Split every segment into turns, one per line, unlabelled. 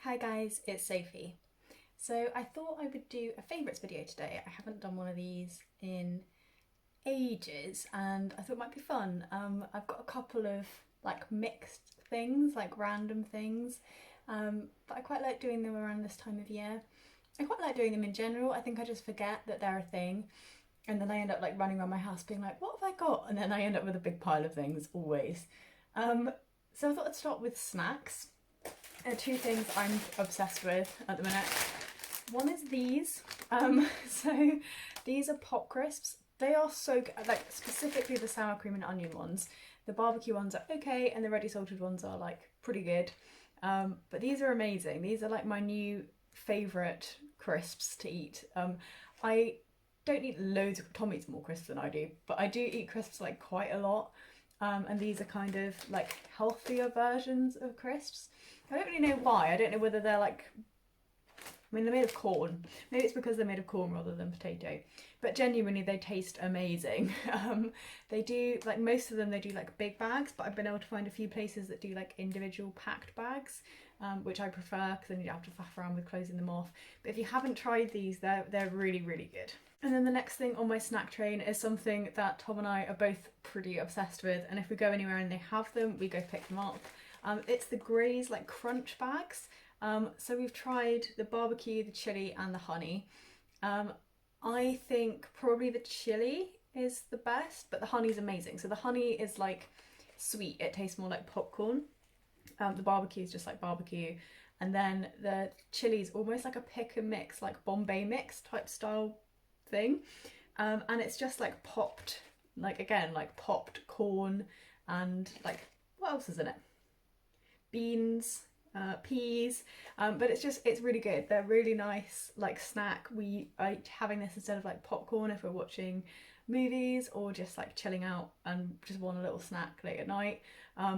Hi guys, it's Sophie. So I thought I would do a favourites video today. I haven't done one of these in ages and I thought it might be fun. I've got a couple of like mixed things, like random things, but I quite like doing them around this time of year. I quite like doing them in general. I think I just forget that they're a thing and then I end up like running around my house being like, what have I got? And then I end up with a big pile of things always. Um, so I thought I'd start with snacks. Two things I'm obsessed with at the minute. One is these. So these are pop crisps. They are so good, like specifically the sour cream and onion ones. The barbecue ones are okay, and the ready salted ones are like pretty good. But these are amazing. These are like my new favourite crisps to eat. I don't eat loads of, Tom eats more crisps than I do, but I do eat crisps like quite a lot. And these are kind of like healthier versions of crisps. I don't really know why. I don't know whether they're like, I mean, they're made of corn. Maybe it's because they're made of corn rather than potato. But genuinely, they taste amazing. They do, like most of them, they do like big bags, but I've been able to find a few places that do like individual packed bags, which I prefer because then you don't have to faff around with closing them off. But if you haven't tried these, they're really, really good. And then the next thing on my snack train is something that Tom and I are both pretty obsessed with. And if we go anywhere and they have them, we go pick them up. It's the Grey's like crunch bags. So we've tried the barbecue, the chili and the honey. I think probably the chili is the best, but the honey's amazing. So the honey is like sweet. It tastes more like popcorn. The barbecue is just like barbecue. And then the chili is almost like a pick and mix, like Bombay mix type style thing. And it's just like popped, like again, like popped corn and like, what else is in it? Beans, peas, but it's really good. They're really nice like snack. We are having this instead of like popcorn if we're watching movies or just like chilling out and just want a little snack late at night,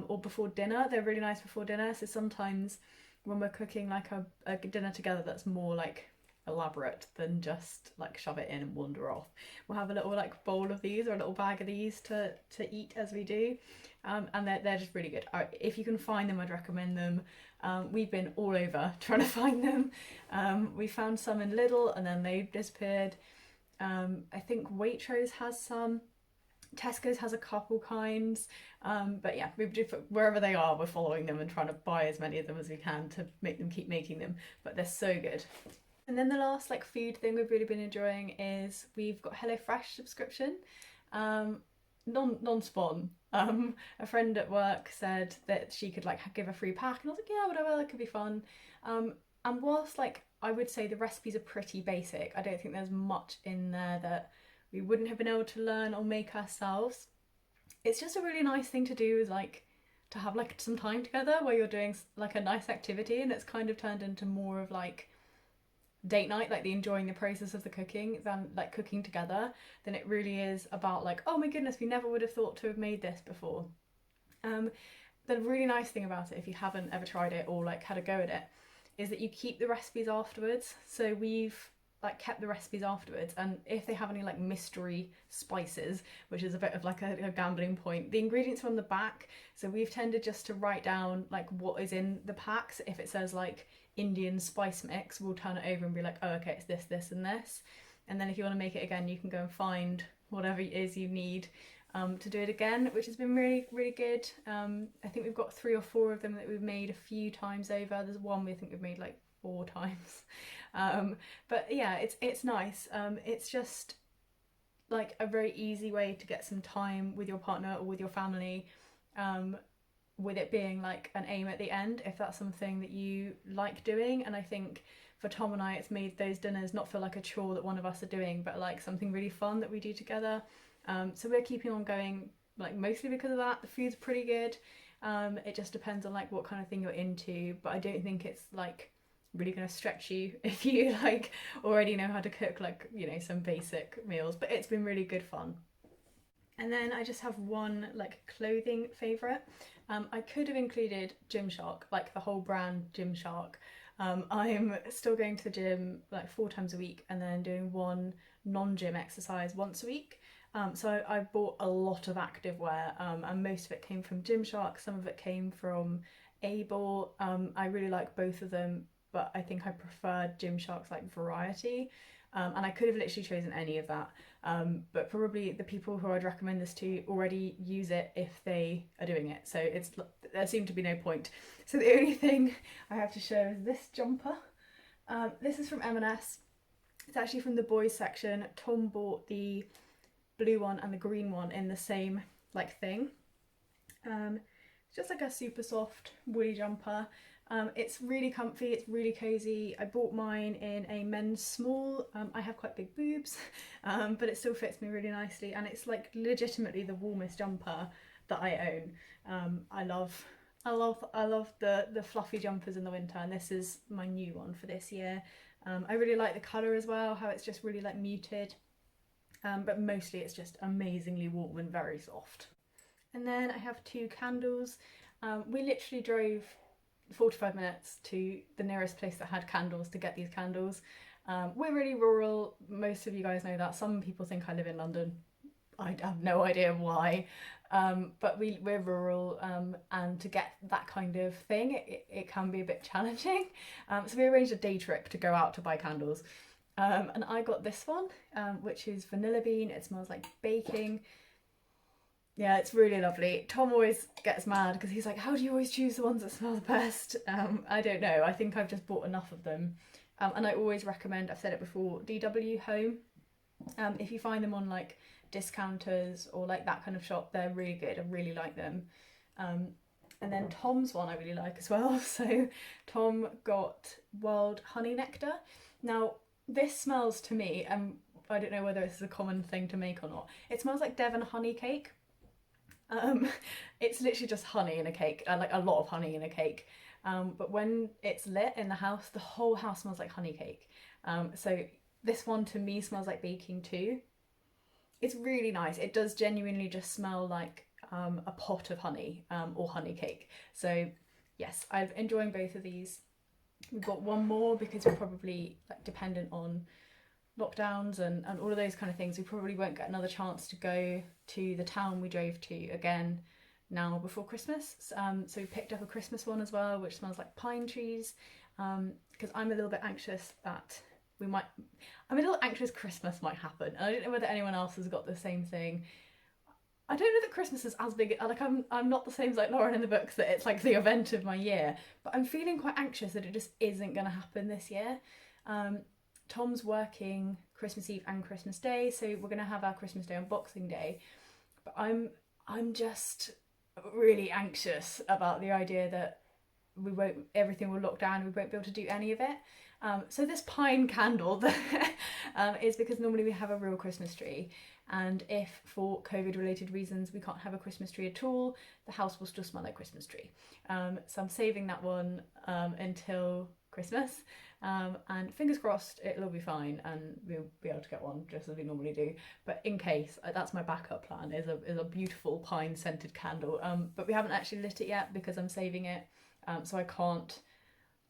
or before dinner. They're really nice before dinner. So sometimes when we're cooking like a dinner together that's more like elaborate than just like shove it in and wander off, we'll have a little like bowl of these or a little bag of these to eat as we do. And they're just really good. If you can find them, I'd recommend them. We've been all over trying to find them. We found some in Lidl and then they disappeared. I think Waitrose has some. Tesco's has a couple kinds. But yeah, wherever they are, we're following them and trying to buy as many of them as we can to make them keep making them. But they're so good. And then the last like food thing we've really been enjoying is we've got HelloFresh subscription. Non-spawn. A friend at work said that she could like give a free pack, and I was like, yeah, whatever, that could be fun. And whilst like I would say the recipes are pretty basic, I don't think there's much in there that we wouldn't have been able to learn or make ourselves. It's just a really nice thing to do, is like to have like some time together where you're doing like a nice activity, and it's kind of turned into more of like date night, like the enjoying the process of the cooking than like cooking together, then it really is about like, oh my goodness, we never would have thought to have made this before. The really nice thing about it, if you haven't ever tried it or like had a go at it, is that you keep the recipes afterwards. So we've like kept the recipes afterwards, and if they have any like mystery spices, which is a bit of like a gambling point, the ingredients are on the back. So we've tended just to write down like what is in the packs. If it says like Indian spice mix, we'll turn it over and be like, oh okay, it's this, this and this. And then if you want to make it again, you can go and find whatever it is you need to do it again, which has been really, really good. I think we've got 3 or 4 of them that we've made a few times over. There's one we think we've made like 4 times. But yeah, it's nice. It's just like a very easy way to get some time with your partner or with your family, with it being like an aim at the end, if that's something that you like doing. And I think for Tom and I, it's made those dinners not feel like a chore that one of us are doing, but like something really fun that we do together. So we're keeping on going, like mostly because of that. The food's pretty good. It just depends on like what kind of thing you're into, but I don't think it's like really going to stretch you if you like already know how to cook like, you know, some basic meals. But it's been really good fun. And then I just have one like clothing favourite. I could have included Gymshark, like the whole brand Gymshark. I'm still going to the gym like 4 times a week and then doing one non-gym exercise once a week. So I bought a lot of active wear, and most of it came from Gymshark, some of it came from Able. I really like both of them. but I think I preferred Gymshark's like variety. And I could have literally chosen any of that, but probably the people who I'd recommend this to already use it if they are doing it, so there seemed to be no point. So the only thing I have to show is this jumper. This is from M&S. It's actually from the boys section. Tom bought the blue one and the green one in the same like thing. It's just like a super soft woolly jumper. It's really comfy, it's really cozy. I bought mine in a men's small. I have quite big boobs, but it still fits me really nicely, and it's like legitimately the warmest jumper that I own. I love the fluffy jumpers in the winter, and this is my new one for this year. I really like the colour as well, how it's just really like muted, but mostly it's just amazingly warm and very soft. And then I have two candles. We literally drove 45 minutes to the nearest place that had candles to get these candles. We're really rural, most of you guys know that. Some people think I live in London. I have no idea why, but we're rural, and to get that kind of thing, it can be a bit challenging. So we arranged a day trip to go out to buy candles. And I got this one, which is vanilla bean. It smells like baking. Yeah, it's really lovely. Tom always gets mad because he's like, how do you always choose the ones that smell the best? I don't know. I think I've just bought enough of them. And I always recommend, I've said it before, DW Home. If you find them on like discounters or like that kind of shop, they're really good. I really like them. And then Tom's one I really like as well. So Tom got wild honey nectar. Now this smells to me, and I don't know whether this is a common thing to make or not, it smells like Devon honey cake. It's literally just honey in a cake, like a lot of honey in a cake. But when it's lit in the house, the whole house smells like honey cake. So this one to me smells like baking too. It's really nice. It does genuinely just smell like a pot of honey, or honey cake. So yes, I'm enjoying both of these. We've got one more because we're probably like dependent on lockdowns and all of those kind of things. We probably won't get another chance to go to the town we drove to again now before Christmas. So we picked up a Christmas one as well, which smells like pine trees, because I'm a little bit anxious that I'm a little anxious Christmas might happen. And I don't know whether anyone else has got the same thing. I don't know that Christmas is as big, like I'm not the same as like Lauren in the books, that it's like the event of my year, but I'm feeling quite anxious that it just isn't going to happen this year. Tom's working Christmas Eve and Christmas Day, so we're going to have our Christmas Day on Boxing Day, but I'm just really anxious about the idea that everything will lock down, we won't be able to do any of it. So this pine candle is because normally we have a real Christmas tree, and if for COVID related reasons we can't have a Christmas tree at all, the house will still smell like Christmas tree. So I'm saving that one until Christmas, and fingers crossed it'll all be fine and we'll be able to get one just as we normally do. But in case, that's my backup plan, is a beautiful pine scented candle. But we haven't actually lit it yet because I'm saving it, so I can't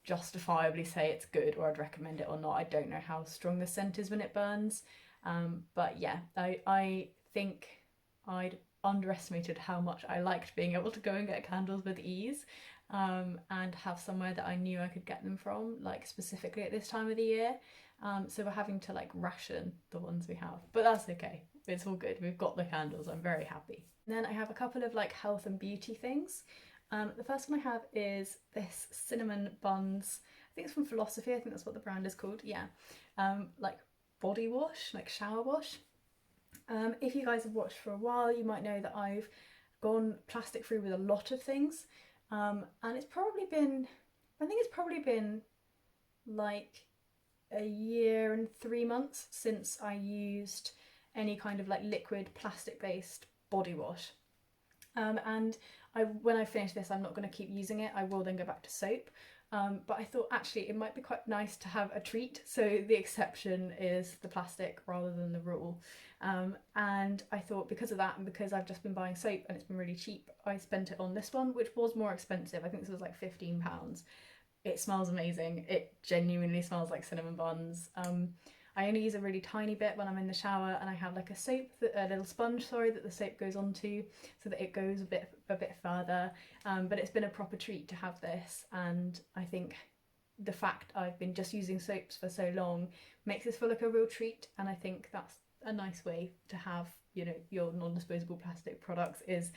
justifiably say it's good or I'd recommend it or not. I don't know how strong the scent is when it burns, but yeah, I think I'd underestimated how much I liked being able to go and get candles with ease, and have somewhere that I knew I could get them from, like specifically at this time of the year. So we're having to like ration the ones we have, but that's okay, it's all good, we've got the candles, I'm very happy. And then I have a couple of like health and beauty things. The first one I have is this cinnamon buns. I think it's from Philosophy, I think that's what the brand is called, yeah. Like body wash, like shower wash. If you guys have watched for a while, you might know that I've gone plastic free with a lot of things, and I think it's probably been like a year and 3 months since I used any kind of like liquid plastic based body wash. And when I finish this, I'm not going to keep using it. I will then go back to soap. But I thought actually it might be quite nice to have a treat. So the exception is the plastic rather than the rule. And I thought because of that, and because I've just been buying soap and it's been really cheap, I spent it on this one, which was more expensive. I think this was like £15. It smells amazing. It genuinely smells like cinnamon buns. I only use a really tiny bit when I'm in the shower, and I have like a little sponge, that the soap goes onto, so that it goes a bit further. But it's been a proper treat to have this, and I think the fact I've been just using soaps for so long makes this feel like a real treat, and I think that's a nice way to have, you know, your non-disposable plastic products is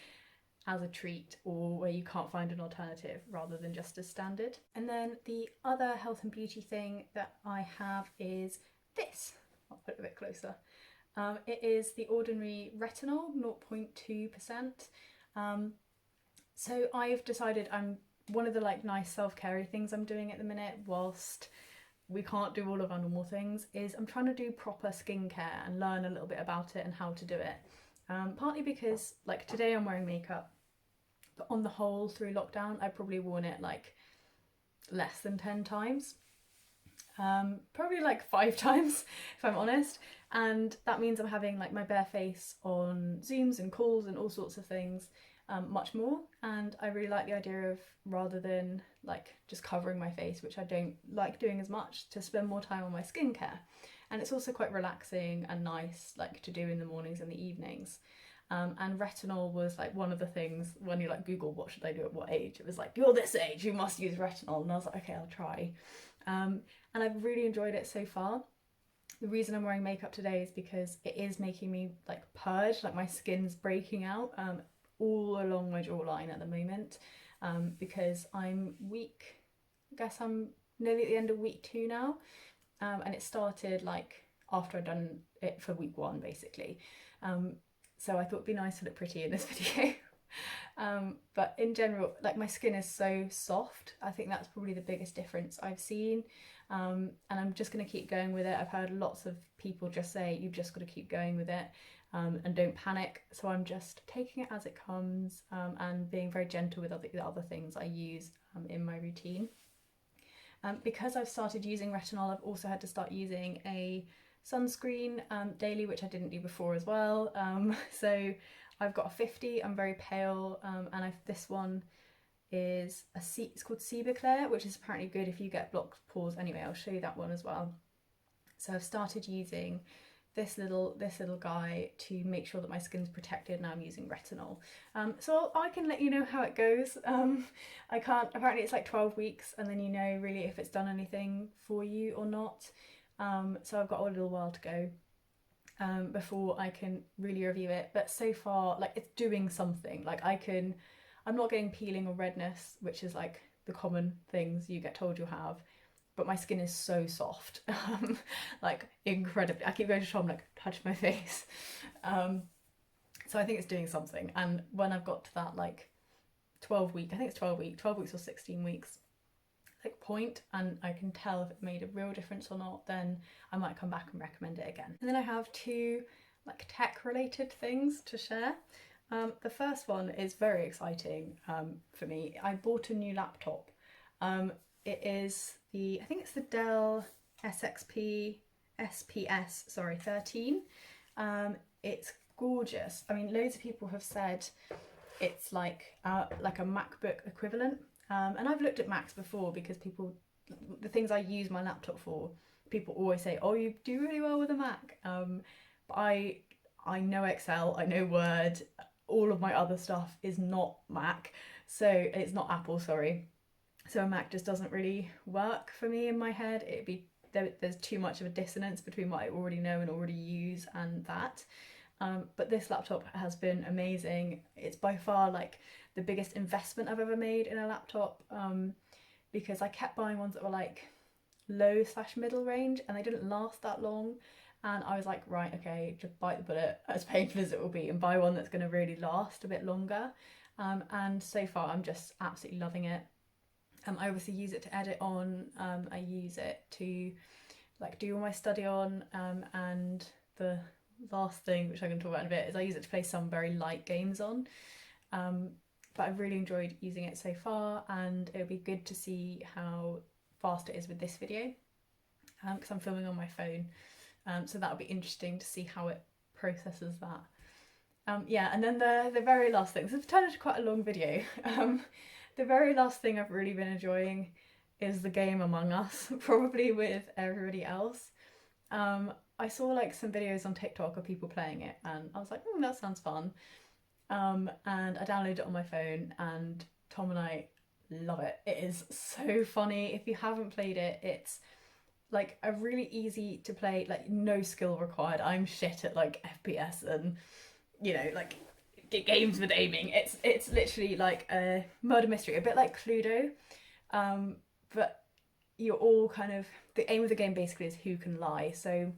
as a treat, or where you can't find an alternative rather than just as standard. And then the other health and beauty thing that I have is this. I'll put it a bit closer. It is the Ordinary Retinol, 0.2%. So I've decided one of the like nice self-care things I'm doing at the minute, whilst we can't do all of our normal things, is I'm trying to do proper skincare and learn a little bit about it and how to do it. Partly because like today I'm wearing makeup, but on the whole through lockdown I've probably worn it like less than 10 times. Probably like 5 times if I'm honest, and that means I'm having like my bare face on Zooms and calls and all sorts of things much more, and I really like the idea of, rather than like just covering my face, which I don't like doing as much, to spend more time on my skincare. And it's also quite relaxing and nice like to do in the mornings and the evenings. And retinol was like one of the things when you like Google what should I do at what age, it was like, you're this age, you must use retinol, and I was like, okay, I'll try. And I've really enjoyed it so far. The reason I'm wearing makeup today is because it is making me like purge, like my skin's breaking out all along my jawline at the moment, because I'm week, I guess I'm nearly at the end of week 2 now, and it started like after I'd done it for week 1 basically. So I thought it'd be nice to look pretty in this video. But in general, like my skin is so soft. I think that's probably the biggest difference I've seen. And I'm just going to keep going with it. I've heard lots of people just say you've just got to keep going with it, and don't panic. So I'm just taking it as it comes, and being very gentle with the other things I use in my routine. Because I've started using retinol, I've also had to start using a sunscreen daily, which I didn't do before as well. So I've got a 50, I'm very pale, and this one is it's called Cibaclare, which is apparently good if you get blocked pores. Anyway, I'll show you that one as well. So I've started using this little guy to make sure that my skin's protected. Now I'm using retinol. So I can let you know how it goes. I can't, apparently it's like 12 weeks and then you know really if it's done anything for you or not. So I've got a little while to go before I can really review it. But so far, like, it's doing something. Like I'm not getting peeling or redness, which is like the common things you get told you'll have, but my skin is so soft, like incredibly. I keep going to Tom, like, touch my face. So I think it's doing something. And when I've got to that like 12 week, I think it's 12 weeks or 16 weeks, like point, and I can tell if it made a real difference or not, then I might come back and recommend it again. And then I have 2 like tech related things to share. The first one is very exciting for me. I bought a new laptop. It is I think it's the Dell SXP SPS, 13. It's gorgeous. I mean, loads of people have said it's like a MacBook equivalent. And I've looked at Macs before because the things I use my laptop for, people always say, oh, you do really well with a Mac. But I know Excel, I know Word, all of my other stuff is not Mac, so it's not Apple, sorry. So a Mac just doesn't really work for me in my head. There's too much of a dissonance between what I already know and already use and that. But this laptop has been amazing. It's by far like the biggest investment I've ever made in a laptop, because I kept buying ones that were like low/middle range and they didn't last that long. And I was like, right, okay, just bite the bullet, as painful as it will be, and buy one that's going to really last a bit longer. And so far I'm just absolutely loving it. I obviously use it to edit on, I use it to like do all my study on, and the last thing, which I'm going to talk about in a bit, is I use it to play some very light games on. But I've really enjoyed using it so far, and it'll be good to see how fast it is with this video, because I'm filming on my phone. So that'll be interesting to see how it processes that. Yeah, and then the very last thing, so it's turned into quite a long video. The very last thing I've really been enjoying is the game Among Us, probably with everybody else. I saw like some videos on TikTok of people playing it and I was like, that sounds fun. And I downloaded it on my phone, and Tom and I love it. It is so funny. If you haven't played it, it's like a really easy to play, like no skill required. I'm shit at like FPS and like games with aiming. It's literally like a murder mystery, a bit like Cluedo, but you're all kind of, the aim of the game basically is who can lie. So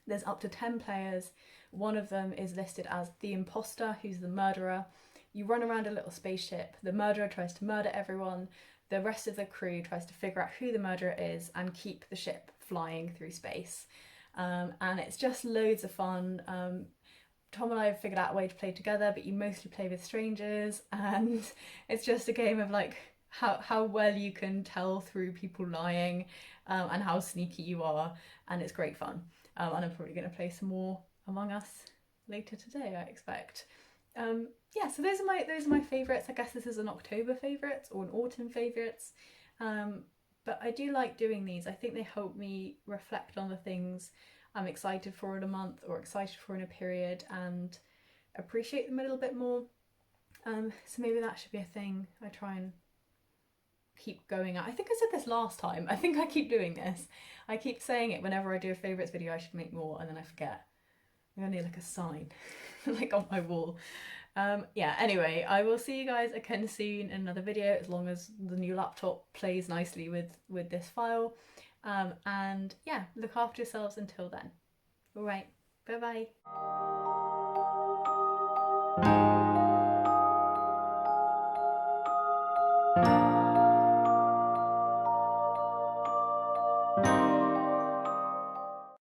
there's up to 10 players. One of them is listed as the imposter, who's the murderer. You run around a little spaceship. The murderer tries to murder everyone. The rest of the crew tries to figure out who the murderer is and keep the ship flying through space. And it's just loads of fun. Tom and I have figured out a way to play together, but you mostly play with strangers, and it's just a game of like how well you can tell through people lying, and how sneaky you are, and it's great fun. And I'm probably going to play some more Among Us later today, I expect. Yeah, so those are my favourites. I guess this is an October favourite or an autumn favourites. But I do like doing these. I think they help me reflect on the things I'm excited for in a month or excited for in a period and appreciate them a little bit more. So maybe that should be a thing I try and keep going at. I think I said this last time. I think I keep doing this. I keep saying it whenever I do a favourites video, I should make more, and then I forget. I'm gonna need like a sign, like on my wall. Yeah, anyway, I will see you guys again soon in another video, as long as the new laptop plays nicely with this file. And yeah, look after yourselves until then. All right, bye bye.